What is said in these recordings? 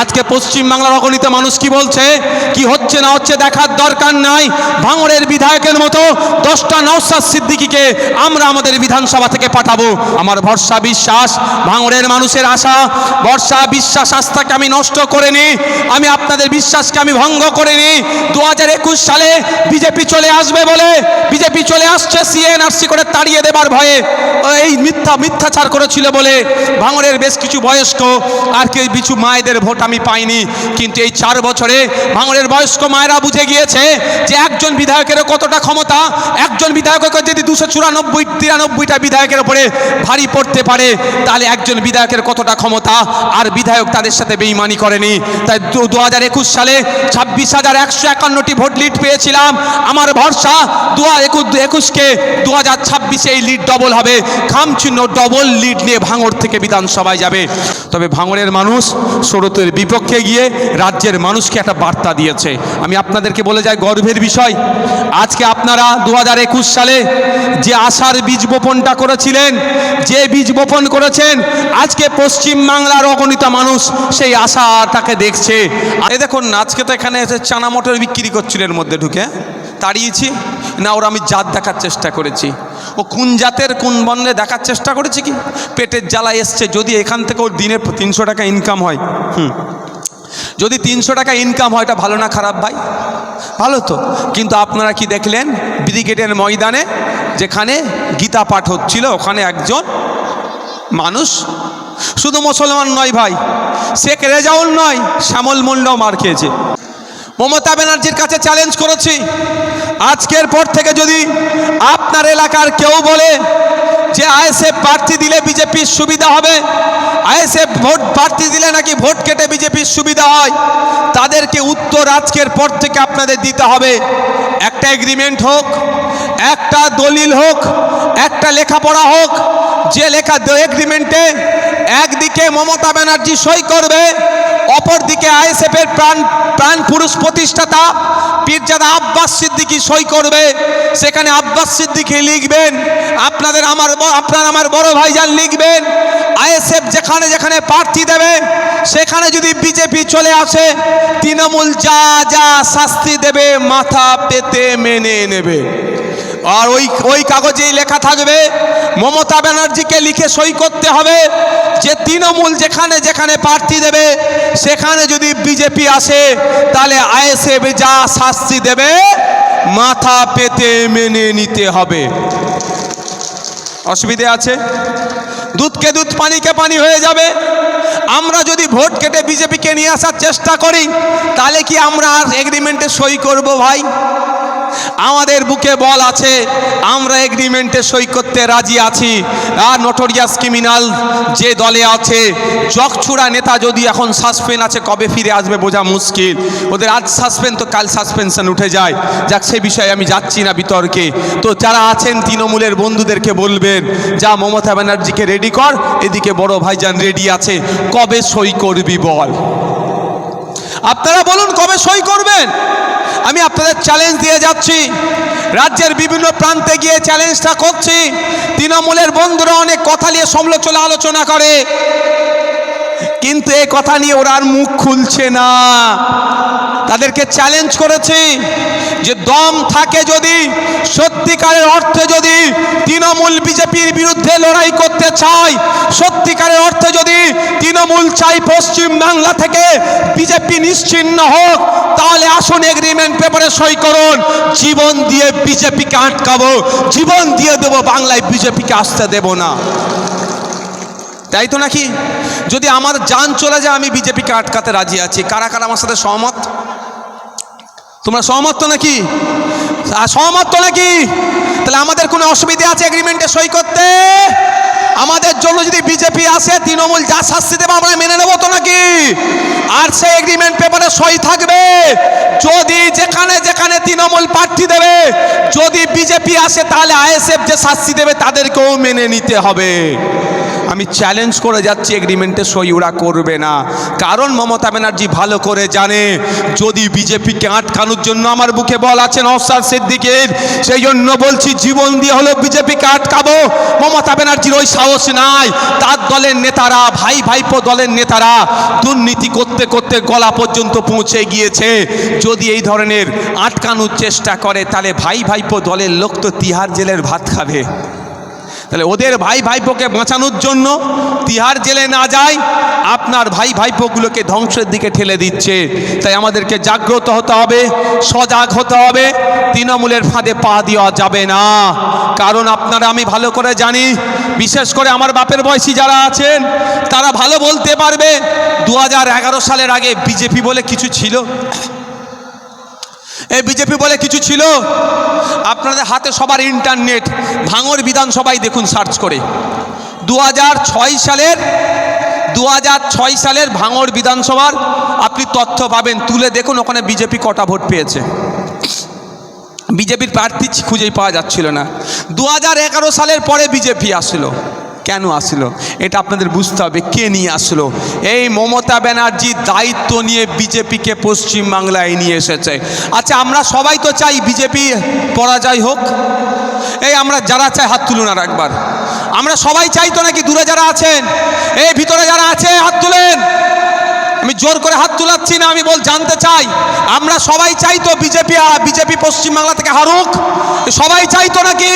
আজকে পশ্চিম বাংলার অগণিত মানুষ কি বলছে, কি হচ্ছে না হচ্ছে দেখার দরকার নাই। ভাঙড়ের বিধায়কের মতো 10টা নওশাদ সিদ্দিকীকে আমরা আমাদের বিধানসভা থেকে পাঠাবো। আমার ভরসা বিশ্বাস, ভাঙড়ের মানুষের আশা ভরসা বিশ্বাস আস্থাকে আমি নষ্ট করিনি, আমি আপনাদের বিশ্বাসকে আমি ভঙ্গ করিনি। 2021 সালে বিজেপি চলে আসবে বলে, বিজেপি চলে আসছে সিএনআরসি করে তাড়িয়ে দেবার ভয়ে এই মিথ্যাচার করেছিল বলে ভাঙড়ের বেশ কিছু বয়স্ক আর কিছু মায়েদের ভোট আমি পাইনি। কিন্তু এই 4 বছরে ভাঙড়ের বয়স্ক মায়েরা বুঝে গিয়েছে যে একজন বিধায়কের কতটা ক্ষমতা। একজন বিধায়ককে যদি 294-93টা বিধায়কের উপরে ভারী পড়তে পারে, তাহলে একজন বিধায়কের কতটা ক্ষমতা। আর বিধায়ক তাদের সাথে বেইমানি করেনি। তাই 2021 সালে 26,151টি ভোট লিড পেয়েছিলাম। আমার ভরসা 2021কে 2026 এই লিড ডবল হবে, খামচিহ্ন ডবল লিড নিয়ে ভাঙড় থেকে বিধানসভায় যাবে। তবে ভাঙড়ের মানুষ শরতের বিপক্ষে গিয়ে রাজ্যের মানুষকে একটা বার্তা দিয়েছে। আমি আপনাদেরকে বলে যাই, গর্বের বিষয় আজকে আপনারা 2021 সালে যে আশার বীজ বপনটা করেছিলেন, যে বীজ বপন করেছেন, আজকে পশ্চিম বাংলার অগণিত মানুষ সেই আশাটাকে দেখছে। আর দেখুন আজকে তো এখানে চানা মটর বিক্রি করছিল, এর মধ্যে ঢুকে তাড়িয়েছি না, ওরা আমি জাত দেখার চেষ্টা করেছি, ও কোন জাতের কোন বর্ণে দেখার চেষ্টা করেছি। কি পেটের জ্বালা এসছে, যদি এখান থেকে ওর দিনে 300 টাকা ইনকাম হয়, যদি 300 টাকা ইনকাম হয়, এটা ভালো না খারাপ ভাই? ভালো তো। কিন্তু আপনারা কি দেখলেন ব্রিগেডের ময়দানে যেখানে গীতা পাঠ হচ্ছিল, ওখানে একজন মানুষ, শুধু মুসলমান নয় ভাই, শেখ রেজাউল নয়, শ্যামল মুন্ডাও মার খেয়েছে। মমতা ব্যানার্জির কাছে চ্যালেঞ্জ করেছি, আজকের পর থেকে যদি আপনার এলাকার কেউ বলে যে আইএসএফ প্রার্থী দিলে বিজেপির সুবিধা হবে, আইএসএফ ভোট প্রার্থী দিলে নাকি ভোট কেটে বিজেপির সুবিধা হয়, তাদেরকে উত্তর আজকের পর থেকে আপনাদের দিতে হবে। একটা এগ্রিমেন্ট হোক, একটা দলিল হোক, একটা লেখাপড়া হোক, যে লেখা এগ্রিমেন্টে একদিকে মমতা ব্যানার্জি সই করবে, অপরদিকে আইএসএফের প্রাণ পুরুষ প্রতিষ্ঠাতা পীরজাদা আব্বাস সিদ্দিকী সই করবে। সেখানে আব্বাস সিদ্দিকী লিখবেন, আপনার আমার বড় ভাইজান লিখবেন, আইএসএফ যেখানে যেখানে প্রার্থী দেবে সেখানে যদি বিজেপি চলে আসে, তৃণমূল যা যা শাস্তি দেবে মাথা পেতে মেনে নেবে। আর ওই কাগজেই লেখা থাকবে, মমতা ব্যানার্জিকে লিখে সই করতে হবে যে তৃণমূল যেখানে যেখানে প্রার্থী দেবে সেখানে যদি বিজেপি আসে, তাহলে আইএসএফ যা শাস্তি দেবে মাথা পেতে মেনে নিতে হবে। অসুবিধে আছে? দুধকে দুধ পানিকে পানি হয়ে যাবে। আমরা যদি ভোট কেটে বিজেপিকে নিয়ে আসার চেষ্টা করি, তাহলে কি আমরা আর এগ্রিমেন্টে সই করব ভাই? আমাদের বুকে বল আছে, আমরা এগ্রিমেন্টে সই করতে রাজি আছি। আর নোটোরিয়াস ক্রিমিনাল যে দলে আছে, জগছুড়া নেতা যদি এখন সাসপেন্ড আছে, কবে ফিরে আসবে বোঝা মুশকিল। ওদের আজ সাসপেন্ড তো কাল সাসপেনশন উঠে যায়। যাক, সে বিষয়ে আমি যাচ্ছি না বিতর্কে। তো যারা আছেন তৃণমূলের বন্ধুদেরকে বলবেন, যা মমতা ব্যানার্জিকে রেডি কর, এদিকে বড় ভাইজান রেডি আছে, কবে সই করবি বল। আপনারা বলুন কবে সই করবেন। আমি আপনাদের চ্যালেঞ্জ দিয়ে যাচ্ছি, রাজ্যের বিভিন্ন প্রান্তে গিয়ে চ্যালেঞ্জটা করছি। তৃণমূলের বন্ধুরা অনেক কথা নিয়ে সমালোচনা আলোচনা করে, কিন্তু এই কথা নিয়ে ওরা আর মুখ খুলছে না। তাদেরকে চ্যালেঞ্জ করেছি যে দম থাকে যদি, সত্যিকারের অর্থে যদি তৃণমূল বিজেপির বিরুদ্ধে লড়াই করতে চায়, সত্যিকারের অর্থে যদি তৃণমূল চাই পশ্চিম বাংলা থেকে বিজেপি নিশ্চিহ্ন হোক, তাহলে আসুন এগ্রিমেন্ট পেপারে সই করুন। জীবন দিয়ে বিজেপিকে আটকাবো, জীবন দিয়ে দেবো, বাংলায় বিজেপিকে আসতে দেব না। তাই তো নাকি? যদি আমার জান চলে যায়, আমি বিজেপিকে আটকাতে রাজি আছি। কারা কারা আমার সাথে সহমত? তোমরা সহমত তো নাকি? সহমত তো নাকি? তাহলে আমাদের কোনো অসুবিধা আছে এগ্রিমেন্টে সই করতে? আমাদের জন্য যদি বিজেপি আসে, তৃণমূল যা শাস্তি দেবে আমরা মেনে নেবো তো নাকি? আর সেই এগ্রিমেন্ট পেপারে সই থাকবে, যদি যেখানে যেখানে তৃণমূল প্রার্থী দেবে যদি বিজেপি আসে, তাহলে আইএসএফ যে শাস্তি দেবে তাদেরকেও মেনে নিতে হবে। আমি চ্যালেঞ্জ করে যাচ্ছি, এগ্রিমেন্টে সই ওরা করবে না। কারণ মমতা ব্যানার্জি ভালো করে জানে, যদি বিজেপিকে আটকানোর জন্য আমার বুকে বল আছে নওশাদ সিদ্দিকীর, সেই জন্য বলছি জীবন দিয়ে হলো বিজেপিকে আটকাবো। মমতা ব্যানার্জির ওই সাহস নাই। তার দলের নেতারা, ভাই ভাইপো দলের নেতারা দুর্নীতি করতে করতে গলা পর্যন্ত পৌঁছে গিয়েছে। যদি এই ধরনের আটকানোর চেষ্টা করে, তাহলে ভাই ভাইপো দলের লোক তো তিহার জেলের ভাত খাবে। তাহলে ওদের ভাই ভাইপোকে বাঁচানোর জন্য তিহার জেলে না যায়, আপনার ভাই ভাইপোগুলোকে ধ্বংসের দিকে ঠেলে দিচ্ছে। তাই আমাদেরকে জাগ্রত হতে হবে, সজাগ হতে হবে। তৃণমূলের ফাঁদে পা দেওয়া যাবে না। কারণ আপনারা, আমি ভালো করে জানি, বিশেষ করে আমার বাপের বয়সী যারা আছেন তারা ভালো বলতে পারবে 2011 সালের আগে বিজেপি বলে কিছু ছিল? এই বিজেপি বলে কিছু ছিল? আপনাদের হাতে সবার ইন্টারনেট, ভাঙড় বিধানসভায় দেখুন সার্চ করে। 2006 সালের ভাঙড় বিধানসভার আপনি তথ্য পাবেন, তুলে দেখুন ওখানে বিজেপি কটা ভোট পেয়েছে। বিজেপির প্রার্থী খুঁজেই পাওয়া যাচ্ছিল না। 2011 সালের পরে বিজেপি আসলো। কেন আসলো এটা আপনাদের বুঝতে হবে। কে নিয়ে আসলো? এই মমতা ব্যানার্জি দায়িত্ব নিয়ে বিজেপিকে পশ্চিমবাংলায় নিয়ে এসেছে। আচ্ছা, আমরা সবাই তো চাই বিজেপি পরাজয় হোক। এই আমরা যারা চাই হাত তুলুন আর একবার। আমরা সবাই চাই তো নাকি? দূরে যারা আছেন, এই ভিতরে যারা আছে হাত তুলেন। আমি জোর করে হাত তুলাচ্ছি না, আমি জানতে চাই আমরা সবাই চাই তো বিজেপি পশ্চিমবাংলা থেকে হারুক? সবাই চাই তো নাকি?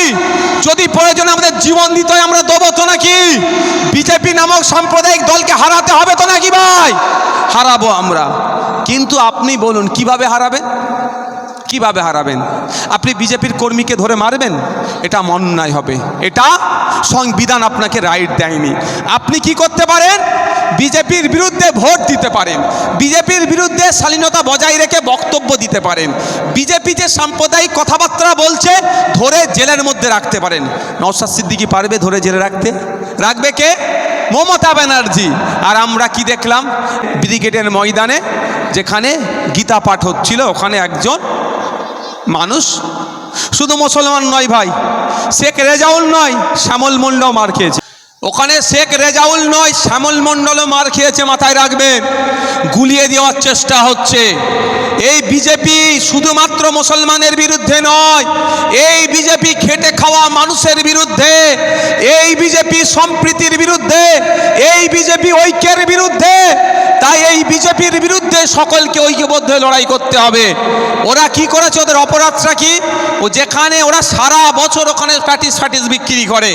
যদি প্রয়োজনে আমাদের জীবন দিতে হয় আমরা দেবো তো নাকি? বিজেপি নামক সাম্প্রদায়িক দলকে হারাতে হবে তো নাকি ভাই? হারাবো আমরা। কিন্তু আপনি বলুন কিভাবে হারাবেন? কিভাবে হারাবেন? আপনি বিজেপির কর্মীকে ধরে মারবেন? এটা অন্যায় হবে। এটা সংবিধান আপনাকে রাইট দেয়নি। আপনি কি করতে পারেন? বিজেপির বিরুদ্ধে ভোট দিতে পারেন, বিজেপির বিরুদ্ধে শালীনতা বজায় রেখে বক্তব্য দিতে পারেন। বিজেপি যে সাম্প্রদায়িক কথাবার্তা বলছে ধরে জেলের মধ্যে রাখতে পারেন। নওশাদ সিদ্দিকী পারবে ধরে জেলে রাখতে? রাখবে কে? মমতা ব্যানার্জি। আর আমরা কি দেখলাম? ব্রিগেডের ময়দানে যেখানে গীতা পাঠ হচ্ছিল, ওখানে একজন মানুষ, শুধু মুসলমান নয় ভাই, শেখ রেজাউল নয়, শ্যামল মণ্ডল মার খেয়েছে ওখানে। শেখ রেজাউল নয়, শ্যামল মণ্ডলও মার খেয়েছে, মাথায় রাখবেন। গুলিয়ে দেওয়ার চেষ্টা হচ্ছে। এই বিজেপি শুধুমাত্র মুসলমানের বিরুদ্ধে নয়, এই বিজেপি খেটে খাওয়া মানুষের বিরুদ্ধে, এই বিজেপি সম্প্রীতির বিরুদ্ধে, এই বিজেপি ঐক্যের বিরুদ্ধে। তাই এই বিজেপির বিরুদ্ধে সকলকে ঐক্যবদ্ধ লড়াই করতে হবে। ওরা কি করেছে? ওদের অপরাধটা কি? ও যেখানে ওরা সারা বছর ওখানে প্যাটিস বিক্রি করে,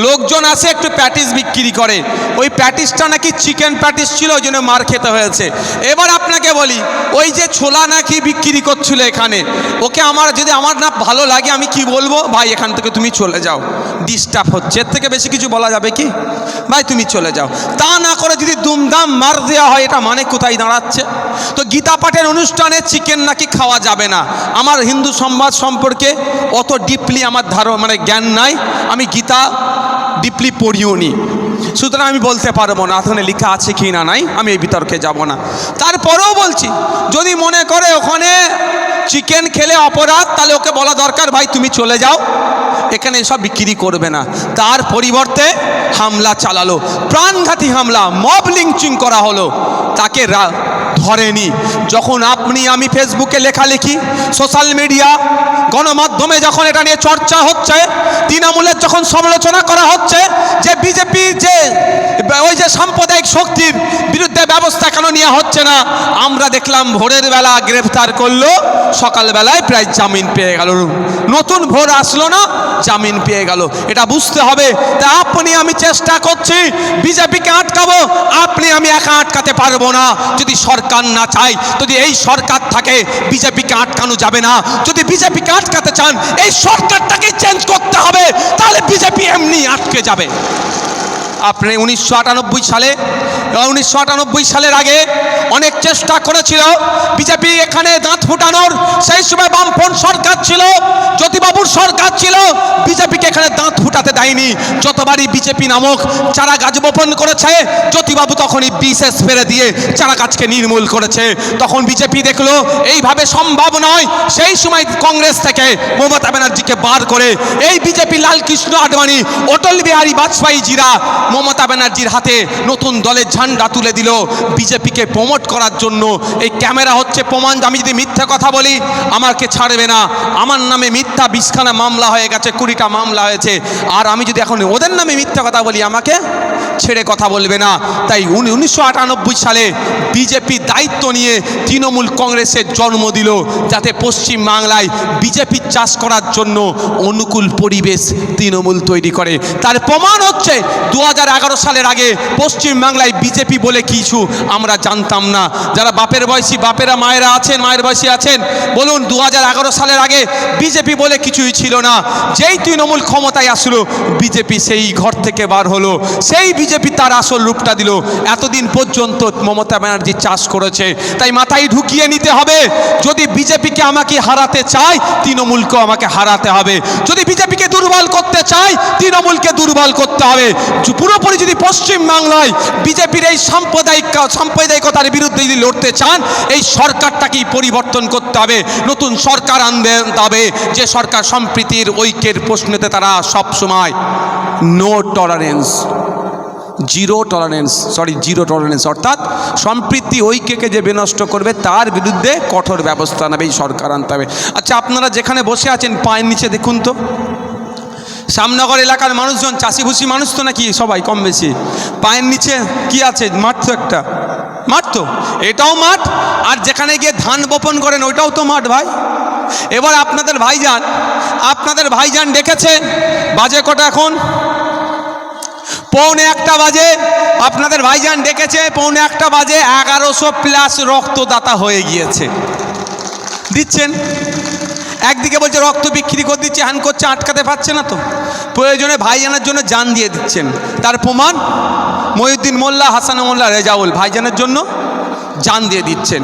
লোকজন আসে একটু প্যাটিস বিক্রি করে, ওই প্যাটিসটা নাকি চিকেন প্যাটিস ছিল, ওই জন্য মার খেতে হয়েছে। এবার আপনাকে বলি, ওই যে ছোলা নাকি বিক্রি করছিল এখানে, ওকে যদি আমার না ভালো লাগে, আমি কি বলবো? ভাই এখান থেকে তুমি চলে যাও, ডিস্টার্ব হচ্ছে। এর থেকে বেশি কিছু বলা যাবে কি? ভাই তুমি চলে যাও। তা না করে যদি দুমদাম মার দেওয়া হয়, এটা মানে কোথায় দাঁড়াচ্ছে? তো গীতা পাঠের অনুষ্ঠানে চিকেন নাকি খাওয়া যাবে না। আমার হিন্দু সমাজ সম্পর্কে অত ডিপলি আমার জ্ঞান নাই, আমি গীতা ডিপলি পড়িও নি, সুতরাং আমি বলতে পারবো না ওখানে লেখা আছে কি না নাই, আমি এই বিতর্কে যাব না। তারপরেও বলছি, যদি মনে করে ওখানে চিকেন খেলে অপরাধ, তাহলে ওকে বলা দরকার ভাই তুমি চলে যাও, এখানে এসব বিক্রি করবে না। তার পরিবর্তে হামলা চালালো, প্রাণঘাতী হামলা, মব লিঞ্চিং করা হলো, তাকে ধরেনি। যখন আপনি আমি ফেসবুকে লেখালেখি, সোশ্যাল মিডিয়া, গণমাধ্যমে যখন এটা নিয়ে চর্চা হচ্ছে, তৃণমূলের যখন সমালোচনা করা হচ্ছে যে বিজেপির যে ওই যে সাম্প্রদায়িক শক্তির বিরুদ্ধে ব্যবস্থা কেন নেওয়া হচ্ছে না, আমরা দেখলাম ভোরের বেলা গ্রেফতার করলো, সকালবেলায় প্রায় জামিন পেয়ে গেল। নতুন ভোর আসলো না, জামিন পেয়ে গেল। এটা বুঝতে হবে। তা আপনি আমি চেষ্টা করছি বিজেপিকে আটকাবো, আপনি আমি একা আটকাতে পারবো না। যদি সরকার না চায়, যদি এই সরকার থাকে, বিজেপিকে আটকানো যাবে না। যদি বিজেপিকে আটকাতে চান, এই সরকারটাকে চেঞ্জ করতে হবে, তাহলে বিজেপি এমনি আটকে যাবে। আপনি 1998 সালের আগে অনেক চেষ্টা করেছিল বিজেপি এখানে দাঁত ফুটানোর। সেই সময় বামফ্রন্ট সরকার ছিল, জ্যোতিবাবুর সরকার ছিল, বিজেপিকে এখানে দাঁত ফুটাতে দেয়নি। যতবারই বিজেপি নামক চারা গাছ বপন করেছে, জ্যোতিবাবু তখনই বিশেষ ফেলে দিয়ে চারা গাছকে নির্মূল করেছে। তখন বিজেপি দেখলো এইভাবে সম্ভব নয়, সেই সময় কংগ্রেস থেকে মমতা ব্যানার্জিকে বার করে এই বিজেপি লালকৃষ্ণ আডবাণী, অটল বিহারী বাজপেয়ী জিরা মমতা ব্যানার্জির হাতে নতুন দলের ঝান্ডা তুলে দিল বিজেপিকে প্রমোট করার জন্য। এই ক্যামেরা হচ্ছে প্রমাণ। আমি যদি মিথ্যা কথা বলি আমাকে ছাড়বে না। আমার নামে মিথ্যা 20খানা মামলা হয়ে গেছে, 20টা মামলা হয়েছে। আর আমি যদি এখন ওদের নামে মিথ্যা কথা বলি আমাকে ছেড়ে কথা বলবে না। তাই 1998 সালে বিজেপি দায়িত্ব নিয়ে তৃণমূল কংগ্রেসের জন্ম দিল, যাতে পশ্চিম বাংলায় বিজেপি চাষ করার জন্য অনুকূল পরিবেশ তৃণমূল তৈরি করে। তার প্রমাণ হচ্ছে 2011 সালের আগে পশ্চিম বাংলায় বিজেপি বলে কিছু আমরা জানতাম না। যারা বাপের বয়সী বাপেরা মায়েরা আছেন, মায়ের বয়সী আছেন, বলুন 2011 সালের আগে বিজেপি বলে কিছুই ছিল না। যেই তৃণমূল ক্ষমতায় আসলো বিজেপি সেই ঘর থেকে বার হলো, সেই বিজেপি তার আসল রূপটা দিল। এতদিন পর্যন্ত মমতা ব্যানার্জি চাষ করেছে। তাই মাথায় ঢুকিয়ে নিতে হবে, যদি বিজেপিকে আমাকে হারাতে চাই তৃণমূলকেও আমাকে হারাতে হবে। যদি বিজেপিকে দুর্বল করতে চাই তৃণমূলকে দুর্বল করতে হবে। পুরোপুরি যদি পশ্চিম বাংলায় বিজেপির এই সাম্প্রদায়িকতার বিরুদ্ধে যদি লড়তে চান এই সরকারটাকেই পরিবর্তন করতে হবে, নতুন সরকার আনতে হবে, যে সরকার সম্প্রীতির ঐক্যের প্রশ্নেতে তারা সবসময় নো টলারেন্স, জিরো টলারেন্স অর্থাৎ সম্প্রীতি ঐক্যকে যে বিনষ্ট করবে তার বিরুদ্ধে কঠোর ব্যবস্থা নেবে এই সরকার আনতে হবে। আচ্ছা, আপনারা যেখানে বসে আছেন পায়ের নিচে দেখুন তো, শ্যামনগর এলাকার মানুষজন চাষিভুষি মানুষ তো নাকি সবাই কম বেশি, পায়ের নিচে কি আছে? মাঠ তো একটা, মাঠ তো, এটাও মাঠ। আর যেখানে গিয়ে ধান বপন করেন ওইটাও তো মাঠ ভাই। এবার আপনাদের ভাইজান ডেকেছে, বাজে কটা এখন? 1:45 বাজে। আপনাদের ভাইজান ডেকেছে 1:45 বাজে, 1100+ রক্তদাতা হয়ে গিয়েছে। দিচ্ছেন, একদিকে বলছে রক্ত বিক্রি করে দিচ্ছে, হ্যান করছে, আটকাতে পারছে না তো, প্রয়োজনে ভাইজানের জন্য জান দিয়ে দিচ্ছেন। তার প্রমাণ মহিউদ্দিন মোল্লা, হাসান মোল্লা, রেজাউল ভাইজানের জন্য জান দিয়ে দিচ্ছেন।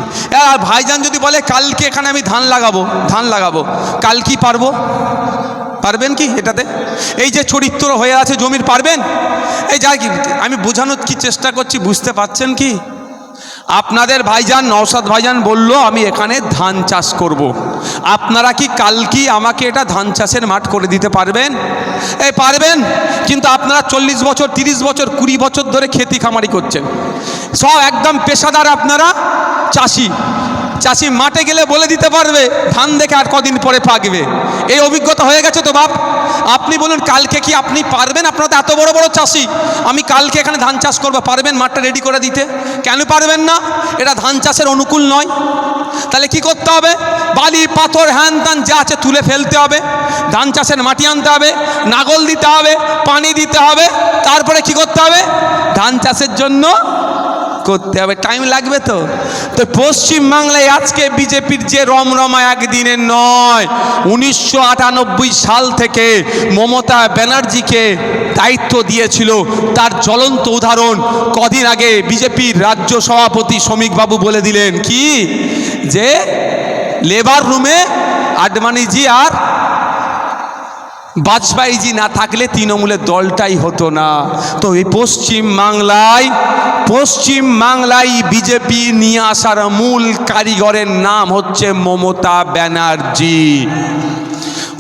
আর ভাইজান যদি বলে কালকে এখানে আমি ধান লাগাবো, কাল কি পারবেন কি এটাতে? এই যে চরিত্র হয়ে আছে জমির, পারবেন? এই যা কি আমি বোঝানোর কি চেষ্টা করছি, বুঝতে পারছেন কি? আপনাদের ভাইজান নওশাদ ভাইজান বলল আমি এখানে ধান চাষ করব। আপনারা কি কালকে আমাকে এটা ধান চাষের মাঠ করে দিতে পারবেন? এই পারবেন, কিন্তু আপনারা 40 বছর 30 বছর 20 বছর ধরে খেতি খামারি করছেন, সব একদম পেশাদার। আপনারা চাষি মাঠে গেলে বলে দিতে পারবে ধান দেখে আর কদিন পরে পাকবে, এই অভিজ্ঞতা হয়ে গেছে তো বাপ। আপনি বলুন কালকে কি আপনি পারবেন? আপনারা তো এত বড় বড় চাষি, আমি কালকে এখানে ধান চাষ করবো, পারবেন মাঠটা রেডি করে দিতে? কেন পারবেন না? এটা ধান চাষের অনুকূল নয়। তাহলে কি করতে হবে? বালি পাথর হ্যান ত্যান যা আছে তুলে ফেলতে হবে, ধান চাষের মাটি আনতে হবে, নাগল দিতে হবে, পানি দিতে হবে, তারপরে কি করতে হবে? ধান চাষের জন্য করতে হবে, টাইম লাগবে তো। পশ্চিম বাংলায় আজকে বিজেপির যে রমরমা একদিনের নয়, 1998 সাল থেকে মমতা ব্যানার্জিকে দায়িত্ব দিয়েছিল, তার জ্বলন্ত উদাহরণ কদিন আগে বিজেপির রাজ্য সভাপতি শ্রমিকবাবু বলে দিলেন কি, যে লেবার রুমে আডবাণীজি আর বাজপেয়ীজি না থাকলে তৃণমূলের দলটাই হতো না। তো এই পশ্চিম বাংলায় বিজেপি নিয়ে আসার মূল কারিগরের নাম হচ্ছে মমতা ব্যানার্জি।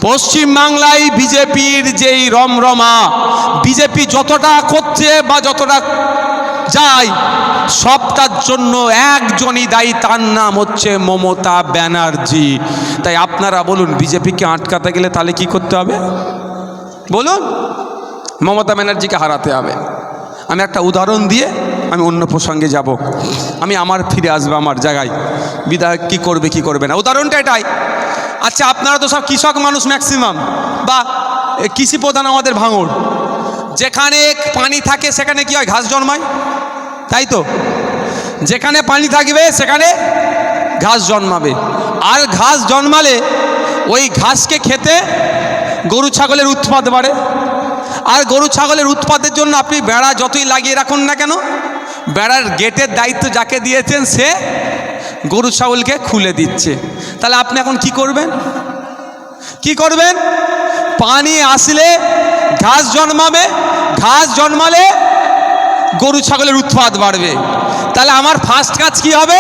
পশ্চিম বাংলায় বিজেপির যেই রমরমা, বিজেপি যতটা করছে বা যতটা যায় সবটার জন্য একজনই দায়ী, তার নাম হচ্ছে মমতা ব্যানার্জি। তাই আপনারা বলুন বিজেপিকে আটকাতে গেলে তাহলে কি করতে হবে বলুন? মমতা ব্যানার্জিকে হারাতে হবে। আমি একটা উদাহরণ দিয়ে আমি অন্য প্রসঙ্গে যাব, আমি ফিরে আসবো আমার জায়গায়। বিধায়ক কি করবে না, উদাহরণটা এটাই। আচ্ছা, আপনারা তো সব কৃষক মানুষ ম্যাক্সিমাম, বা কৃষি প্রধান আমাদের ভাঙড়, যেখানে পানি থাকে সেখানে কি হয়? ঘাস জন্মায়, তাই তো? যেখানে পানি থাকবে সেখানে ঘাস জন্মাবে, আর ঘাস জন্মালে ওই ঘাসকে খেতে গরু ছাগলের উৎপাদ বাড়ে। আর গরু ছাগলের উৎপাদের জন্য আপনি বেড়া যতই লাগিয়ে রাখুন না কেন, বেড়ার গেটের দায়িত্ব যাকে দিয়েছেন সে গরু ছাগলকে খুলে দিচ্ছে। তাহলে আপনি এখন কি করবেন? পানি আসলে ঘাস জন্মাবে, ঘাস জন্মালে গরু ছাগলের উৎপাদ বাড়বে। তাহলে আমার ফার্স্ট কাজ কি হবে?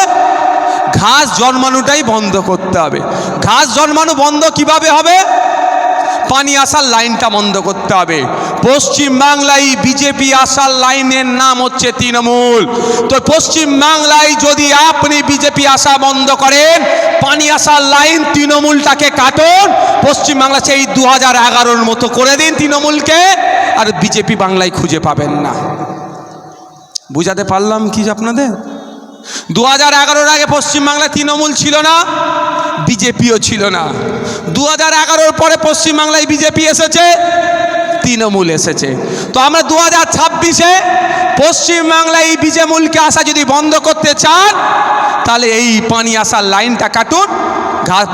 ঘাস জন্মানোটাই বন্ধ করতে হবে। ঘাস জন্মানো বন্ধ কিভাবে হবে? পানি আসার লাইনটা বন্ধ করতে হবে। পশ্চিমবাংলায় বিজেপি আসার লাইনের নাম হচ্ছে তৃণমূল। তো পশ্চিমবাংলায় যদি আপনি বিজেপি আসা বন্ধ করেন, পানি আসার লাইন তৃণমূলটাকে কাটুন, পশ্চিমবাংলা সেই 2011-র মতো করে দিন তৃণমূলকে, আর বিজেপি বাংলায় খুঁজে পাবেন না। বুঝাতে পারলাম কি আপনাদের? 2011-র আগে পশ্চিমবাংলায় তৃণমূল ছিল না, বিজেপিও ছিল না। 2011-র পরে পশ্চিমবাংলায় বিজেপি এসেছে, তৃণমূল এসেছে। তো আমরা 2026-এ পশ্চিমবাংলায় এই বিজেমূলকে আসা যদি বন্ধ করতে চান, তাহলে এই পানি আসার লাইনটা কাটুন।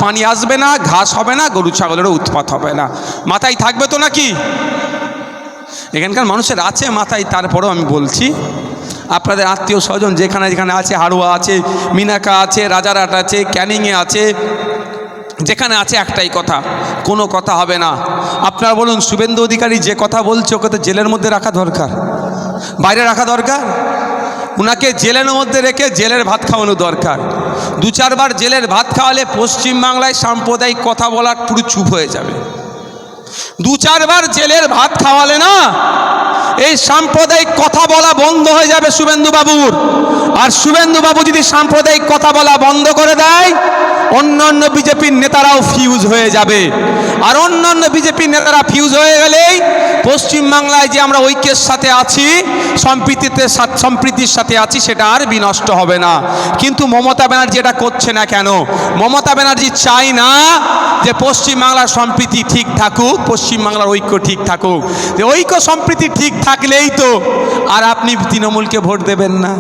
পানি আসবে না, ঘাস হবে না, গরু ছাগলেরও উৎপাত হবে না। মাথায় থাকবে তো নাকি? এখানকার মানুষের আছে মাথায়, তারপরেও আমি বলছি, আপনাদের আত্মীয় স্বজন যেখানে যেখানে আছে, হাড়ুয়া আছে, মিনাকা আছে, রাজারহাট আছে, ক্যানিংয়ে আছে, যেখানে আছে একটাই কথা, কোনো কথা হবে না। আপনারা বলুন, শুভেন্দু অধিকারী যে কথা বলছে ওকে তো জেলের মধ্যে রাখা দরকার, বাইরে রাখা দরকার? ওনাকে জেলের মধ্যে রেখে জেলের ভাত খাওয়ানো দরকার। 2-4 বার জেলের ভাত খাওয়ালে পশ্চিমবাংলায় সাম্প্রদায়িক কথা বলার পুরো চুপ হয়ে যাবে। 2-4 বার জেলের ভাত খাওয়ালে না, এই সাম্প্রদায়িক কথা বলা বন্ধ হয়ে যাবে শুভেন্দু বাবুর। আর শুভেন্দু বাবু যদি সাম্প্রদায়িক কথা বলা বন্ধ করে দেয়, অন্যান্য বিজেপির নেতারাও ফিউজ হয়ে যাবে। আর অন্যান্য বিজেপির নেতারা ফিউজ হয়ে গেলেই পশ্চিমবাংলায় যে আমরা ঐক্যের সাথে আছি, সম্প্রীতির সাথে আছি, সেটা আর বিনষ্ট হবে না। কিন্তু মমতা ব্যানার্জি এটা করছে না কেন? মমতা ব্যানার্জি চায় না যে পশ্চিমবাংলার সম্প্রীতি ঠিক থাকুক, পশ্চিমবাংলার ঐক্য ঠিক থাকুক। যে ঐক্য সম্প্রীতি ঠিক থাকলেই তো আর আপনি তৃণমূলকে ভোট দেবেন না।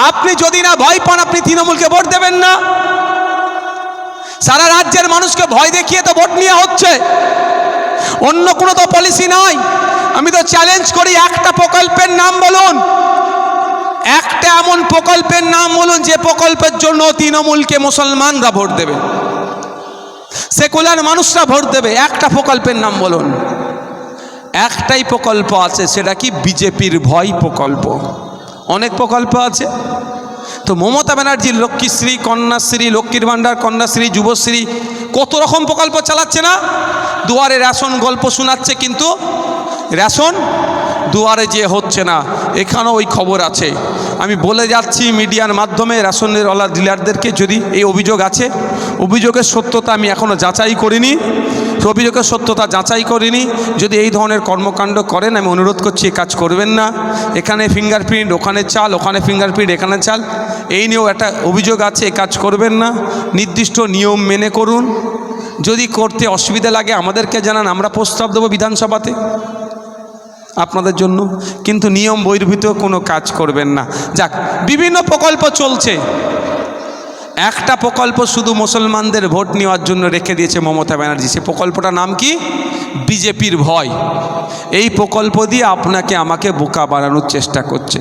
আপনি যদি না ভয় পান, আপনি তৃণমূলকে ভোট দেবেন না। সারা রাজ্যের মানুষকে ভয় দেখিয়ে তো ভোট নেওয়া হচ্ছে, অন্য কোনো তো পলিসি নয়। আমি তো চ্যালেঞ্জ করি, একটা প্রকল্পের নাম বলুন, একটা এমন প্রকল্পের নাম বলুন যে প্রকল্পের জন্য তৃণমূলকে মুসলমানরা ভোট দেবে, সেকুলার মানুষরা ভোট দেবে। একটা প্রকল্পের নাম বলুন। একটাই প্রকল্প আছে, সেটা কি? বিজেপির ভয় প্রকল্প। অনেক প্রকল্প আছে। তো মমতা ব্যানার্জি লক্ষ্মীশ্রী, কন্যাশ্রী, লক্ষ্মীর ভাণ্ডার, কন্যাশ্রী, যুবশ্রী, কত রকম প্রকল্প চালাচ্ছে না? দুয়ারে রেশন গল্প শোনাচ্ছে, কিন্তু রেশন দুয়ারে যে হচ্ছে না। এখানেও ওই খবর আছে। আমি বলে যাচ্ছি মিডিয়ার মাধ্যমে, রেশনের ওলা ডিলারদেরকে, যদি এই অভিযোগ আছে, অভিযোগের সত্যতা আমি এখনও যাচাই করিনি, অভিযোগের সত্যতা যাচাই করিনি। যদি এই ধরনের কর্মকাণ্ড করেন, আমি অনুরোধ করছি এই কাজ করবেন না। এখানে ফিঙ্গারপ্রিন্ট, ওখানে চাল, ওখানে ফিঙ্গারপ্রিন্ট, এখানে চাল, এই নিয়েও একটা অভিযোগ আছে। এই কাজ করবেন না। নির্দিষ্ট নিয়ম মেনে করুন। যদি করতে অসুবিধা লাগে আমাদেরকে জানান, আমরা প্রস্তাব দেবো বিধানসভাতে আপনাদের জন্য, কিন্তু নিয়ম বহির্ভূত কোনো কাজ করবেন না। যাক, বিভিন্ন প্রকল্প চলছে। একটা প্রকল্প শুধু মুসলমানদের ভোট নেওয়ার জন্য রেখে দিয়েছে মমতা ব্যানার্জি। সে প্রকল্পটার নাম কি? বিজেপির ভয়। এই প্রকল্প দিয়ে আপনাকে আমাকে বোকা বানানোর চেষ্টা করছে।